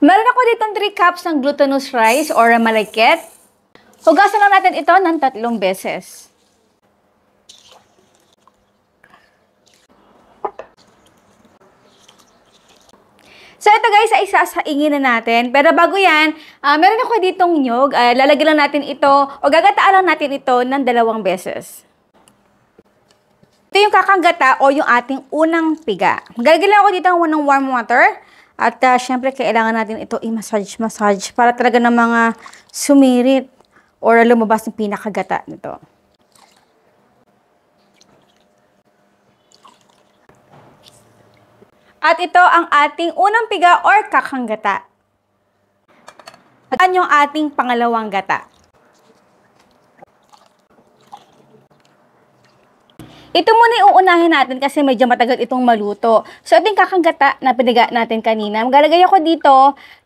Meron ako ditong 3 cups ng glutinous rice or malagkit. Hugasan lang natin ito ng 3 beses. So ito guys ay isasaingin na natin. Pero bago yan, meron ako ditong nyog. Lalagyan lang natin ito o gagataan lang natin ito ng 2 beses. Ito yung kakanggata o yung ating unang piga. Maglalagay lang ako dito ng warm water. At syempre kailangan natin ito i-massage para talaga ng mga sumirit or lumabas yung pinakagata nito. At ito ang ating unang piga or kakanggata. At yung ating pangalawang gata. Ito muna yung uunahin natin kasi medyo matagal itong maluto. So, ito yung kakanggata na piniga natin kanina. Maglalagay ako dito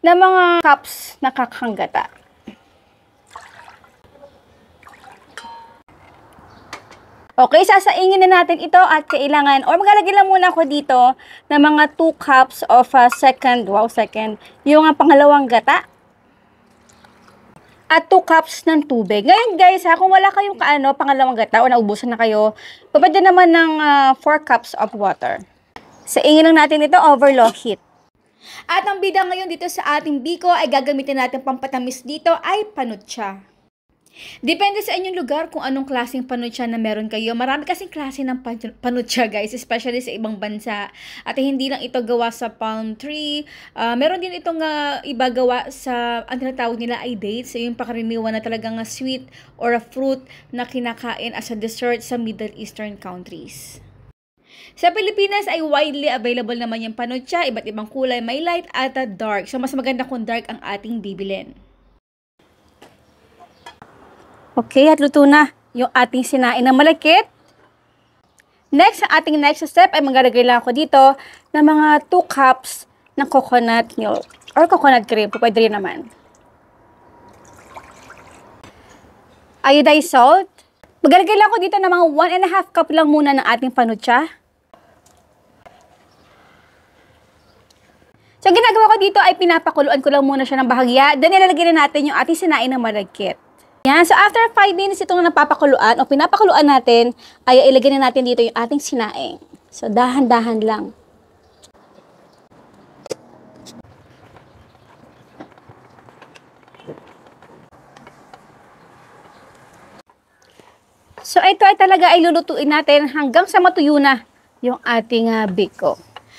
ng mga cups na kakanggata. Okay, sasaingin na natin ito at kailangan, or maglalagay lang muna ako dito ng mga 2 cups of second, yung pangalawang gata. At 2 cups ng tubig. Ngayon guys, kung wala kayong pangalawang gata o naubusan na kayo, pwede naman ng 4 cups of water. Saingin lang natin ito over low heat. At ang bida ngayon dito sa ating biko ay gagamitin natin pampatamis dito ay panutsa. Depende sa inyong lugar kung anong klaseng panutsa na meron kayo. Marami kasing klase ng panutsa guys, especially sa ibang bansa. At hindi lang ito gawa sa palm tree. Meron din itong iba gawa sa, ang tinatawag nila ay dates. So yung pakaraniwan na talagang sweet or a fruit na kinakain as a dessert sa Middle Eastern countries. Sa Pilipinas ay widely available naman yung panutsa. Iba't ibang kulay, may light at dark. So mas maganda kung dark ang ating bibilin. Okay, at luto na yung ating sinain na malagkit. Next, ang ating next step ay maglalagay lang ako dito ng mga 2 cups ng coconut milk or coconut cream. Pwede rin naman. Iodized salt. Maglalagay lang ako dito ng mga 1½ cup lang muna ng ating panutsa. So, ginagawa ko dito ay pinapakuluan ko lang muna siya ng bahagya. Then, ilalagay na natin yung ating sinain na malagkit. Yan. So, after 5 minutes itong napapakuluan o pinapakuluan natin, ay ilagay na natin dito yung ating sinaing. So, dahan-dahan lang. So, ito ay talaga ay lulutuin natin hanggang sa matuyo na yung ating biko.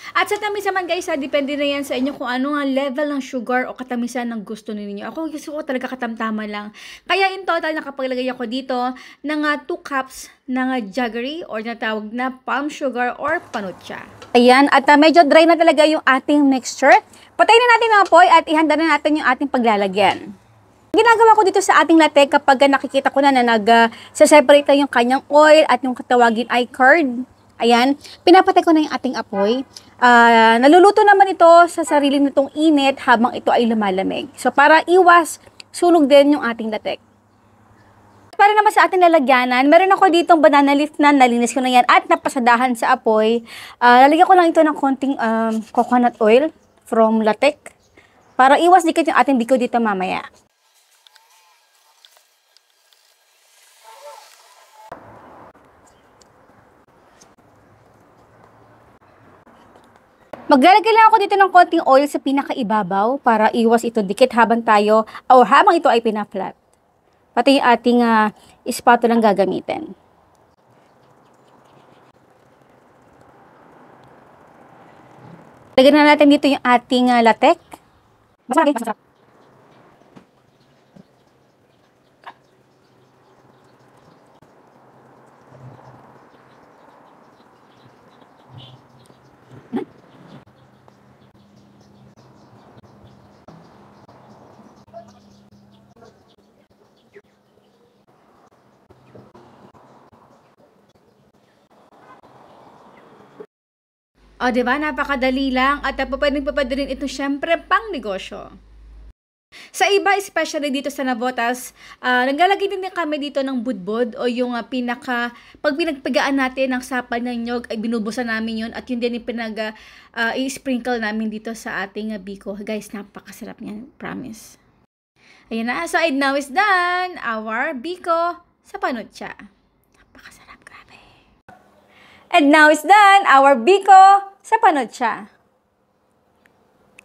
At sa tamis naman guys, depende na yan sa inyo kung ano ang level ng sugar o katamisan ng gusto ninyo. Ako gusto ko talaga katamtaman lang. Kaya in total, nakapaglagay ako dito ng 2 cups ng jaggery or natawag na palm sugar or panutsa. Ayan, at medyo dry na talaga yung ating mixture. Patayin na natin ang apoy at ihanda na natin yung ating paglalagyan. Ginagawa ko dito sa ating latte kapag nakikita ko na nag-separate yung kanyang oil at yung katawagin ay curd. Ayan, pinapatay ko na yung ating apoy. Naluluto naman ito sa sarili nitong init habang ito ay lumalamig. So, para iwas, sunog din yung ating latek. Para naman sa ating lalagyanan, meron ako ditong banana leaf na nalinis ko na yan at napasadahan sa apoy. Lalagyan ko lang ito ng konting coconut oil from latek para iwas dikit yung ating biko dito mamaya. Maglalagay lang ako dito ng konting oil sa pinakaibabaw para iwas ito dikit habang ito ay pinaflat. Pati yung ating spatula lang gagamitin. Lagyan na natin dito yung ating latek. Masarap. O, diba? Napakadali lang at pwedeng rin ito syempre pang negosyo. Sa iba, especially dito sa Navotas, naglalagay din kami dito ng budbod o yung pag pinagpagaan natin ng sapa ng nyog, ay binubusan namin yun at yun din yung i-sprinkle namin dito sa ating biko. Guys, napakasarap niyan, promise. Ayan na, so now is done, our biko sa panutsa. Napakasarap, grabe. And now is done, our biko sa panutsa.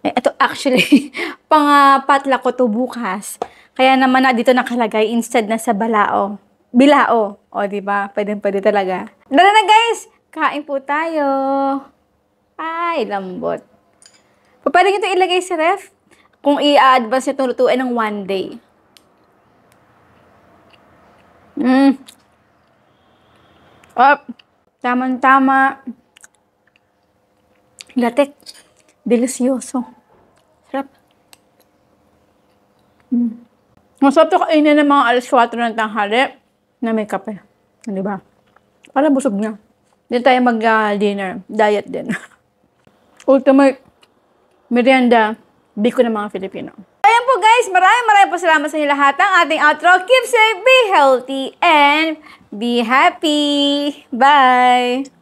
Ito actually, pang-patla ko to bukas. Kaya naman na dito nakalagay instead na sa balao. Bilao. O, diba? Pwede talaga. Dala na guys! Kain po tayo. Ay, lambot. Pwede nyo ito ilagay sa ref kung i-advance ito lutuin ng 1 day. Tama-tama. Latek. Delicioso. Sarap. Masarap ito kainin ng mga alas 4 ng tanghali na may kape. Diba? Para busog na. Hindi tayo mag-dinner. Diet din. Ultimate merienda. Biko ng mga Filipino. Ayan po guys. Maraming po salamat sa inyo lahat. Ang ating outro. Keep safe, be healthy, and be happy. Bye!